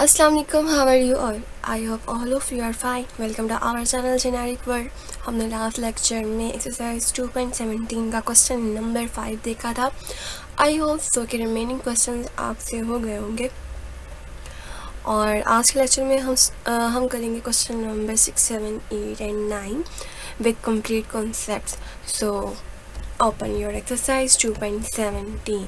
अस्सलाम वालेकुम, how are you all? I hope all of you are fine. Welcome to our channel generic world. हमने last lecture में exercise 2.17 का question number 5 देखा था. I hope so के remaining question आपसे हो गए होंगे. और आज के लेक्चर में हम करेंगे question number 6, 7, 8 and 9 with complete concepts. So open your exercise 2.17.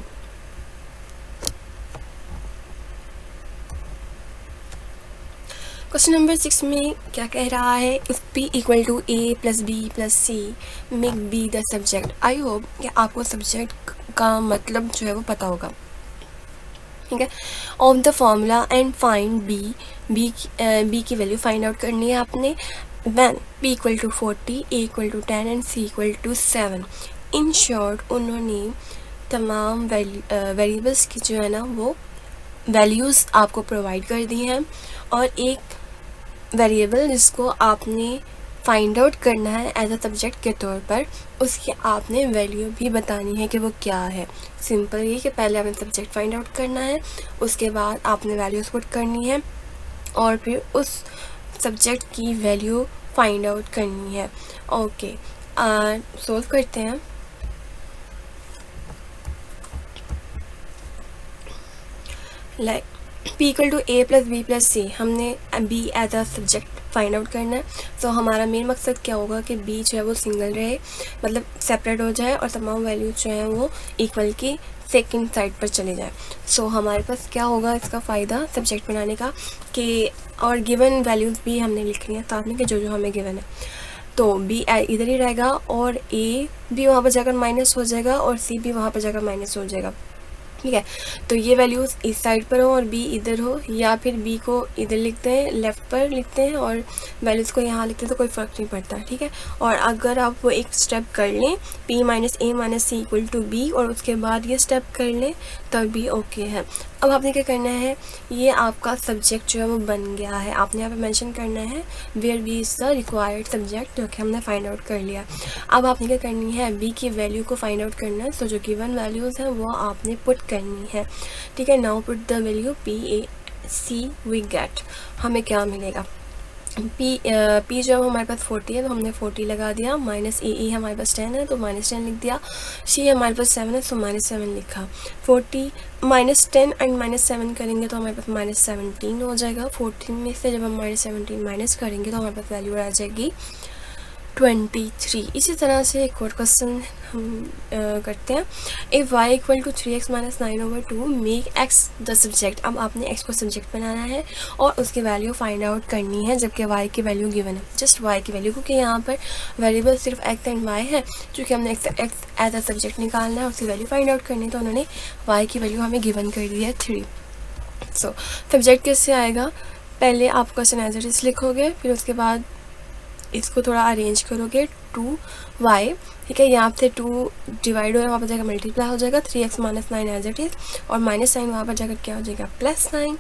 Question number 6 में क्या कह रहा है? If P equal to A plus B plus C make B the subject. I hope कि आपको सब्जेक्ट का मतलब जो है वो पता होगा. ठीक है. Of the formula and find B की वैल्यू फाइंड आउट करनी है आपने. When P equal to 40, A equal to 10 and C equal to 7. In short उन्होंने तमाम वेरिएबल्स की जो है ना वो वैल्यूज़ आपको प्रोवाइड कर दी हैं और एक वेरिएबल जिसको आपने फाइंड आउट करना है एज अ सब्जेक्ट के तौर पर, उसकी आपने वैल्यू भी बतानी है कि वो क्या है. सिंपल ये कि पहले आपने सब्जेक्ट फाइंड आउट करना है, उसके बाद आपने वैल्यूज़ पुट करनी है और फिर उस सब्जेक्ट की वैल्यू फाइंड आउट करनी है. ओके, सोल्व करते हैं. Like P equal to A plus B plus C, हमने B as a subject find out करना है. सो हमारा मेन मकसद क्या होगा कि B जो है वो सिंगल रहे, मतलब सेपरेट हो जाए और तमाम वैल्यूज जो हैं वो इक्वल की सेकंड साइड पर चले जाए. सो हमारे पास क्या होगा इसका फ़ायदा सब्जेक्ट बनाने का कि और गिवन वैल्यूज़ भी हमने लिखनी है साथ में कि जो हमें गिवन है. तो B इधर ही रहेगा और A भी वहाँ पर जाकर माइनस हो जाएगा और C भी वहाँ पर जाकर माइनस हो जाएगा. ठीक है. तो ये वैल्यूज़ इस साइड पर हो और B इधर हो, या फिर B को इधर लिखते हैं, लेफ़्ट पर लिखते हैं और वैल्यूज़ को यहाँ लिखते हैं, तो कोई फ़र्क नहीं पड़ता. ठीक है. और अगर आप वो एक स्टेप कर लें P minus A minus C equal to B और उसके बाद ये स्टेप कर लें तब भी ओके है. अब आपने क्या करना है, ये आपका सब्जेक्ट जो है वो बन गया है. आपने यहाँ पर मेंशन करना है where B is the required subject, जो कि हमने फाइंड आउट कर लिया. अब आपने क्या करनी है, B की वैल्यू को फाइंड आउट करना है. सो जो गिवन वैल्यूज़ हैं वो आपने पुट करनी है. ठीक है. Now put the value P A C we get. हमें क्या मिलेगा? P जो है हमारे पास 40 है तो हमने 40 लगा दिया. माइनस A हमारे पास 10 है तो माइनस 10 लिख दिया. C हमारे पास 7 है तो माइनस 7 लिखा. 40 माइनस 10 एंड माइनस 7 करेंगे तो हमारे पास माइनस 17 हो जाएगा. 14 में से जब हम माइनस 17 माइनस करेंगे तो हमारे पास वैल्यू आ जाएगी 23. इसी तरह से एक और क्वेश्चन हम करते हैं. If y equal to 3x minus 9/2 make x the subject. अब आपने x को सब्जेक्ट बनाना है और उसकी वैल्यू फाइंड आउट करनी है जबकि y की वैल्यू गिवन है. जस्ट y की वैल्यू, क्योंकि यहाँ पर वेरिएबल सिर्फ x एंड y है, क्योंकि हमने x एज अ सब्जेक्ट निकालना है, उसकी वैल्यू फाइंड आउट करनी है, तो उन्होंने y की वैल्यू हमें गिवन कर दी है 3. सो सब्जेक्ट कैसे आएगा? पहले आप क्वेश्चन एज इट इज़ लिखोगे, फिर उसके बाद इसको थोड़ा अरेंज करोगे 2y. ठीक है. यहाँ से 2 डिवाइड हो वहाँ पर जाकर मल्टीप्लाई हो जाएगा 3x minus 9 as it is, और माइनस 9 वहाँ पर जाकर क्या हो जाएगा plus 9.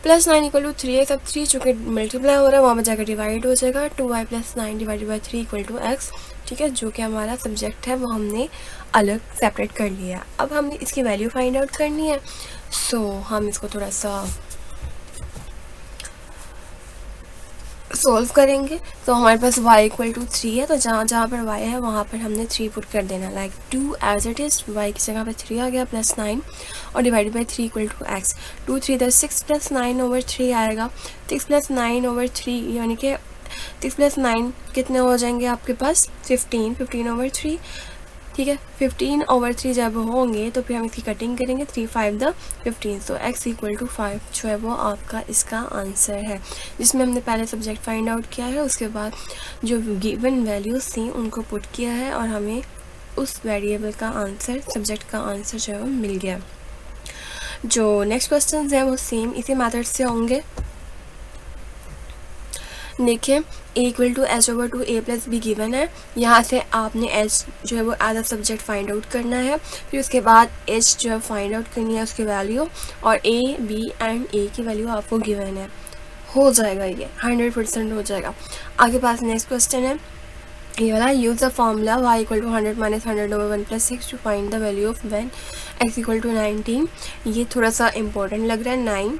Plus 9 equal to 3x. अब 3 चूँकि मल्टीप्लाई हो रहा है वहाँ पर जाकर डिवाइड हो जाएगा. 2y plus 9 divided by 3 equal to x. ठीक है. जो कि हमारा सब्जेक्ट है वो हमने अलग सेपरेट कर लिया. अब हमने इसकी वैल्यू फाइंड आउट करनी है. सो हम इसको थोड़ा सा सोल्व करेंगे. तो हमारे पास y इक्वल टू 3 है, तो जहाँ जहाँ पर y है वहाँ पर हमने 3 पुट कर देना. Like 2 as it is, y की जगह पर 3 आ गया प्लस 9 और divided by 3 equal to x. 2 3 10 6 plus 9/3 आएगा. 6 प्लस 9/3 यानी कि 6 प्लस 9 कितने हो जाएंगे आपके पास 15/3. ठीक है. 15/3 जब होंगे तो फिर हम इसकी कटिंग करेंगे. 3 5 the 15. So x equal to 5 जो है वो आपका इसका आंसर है, जिसमें हमने पहले सब्जेक्ट फाइंड आउट किया है, उसके बाद जो गिवन वैल्यूज़ थी उनको पुट किया है और हमें उस वेरिएबल का आंसर, सब्जेक्ट का आंसर जो है वो मिल गया. जो नेक्स्ट क्वेश्चन हैं वो सेम इसी मेथड से होंगे. देखिए a equal to h/2 a plus B given है. यहाँ से आपने h जो है वो as a subject find out करना है, फिर उसके बाद h जो है फाइंड आउट करनी है उसकी वैल्यू, और a b एंड a की वैल्यू आपको गिवन है. हो जाएगा ये 100% हो जाएगा. आगे पास नेक्स्ट क्वेश्चन है ये वाला. Use the formula y equal to 100 minus 100/1 plus 6 to find the value of when x equal to 19. ये थोड़ा सा इम्पोर्टेंट लग रहा है. 9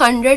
100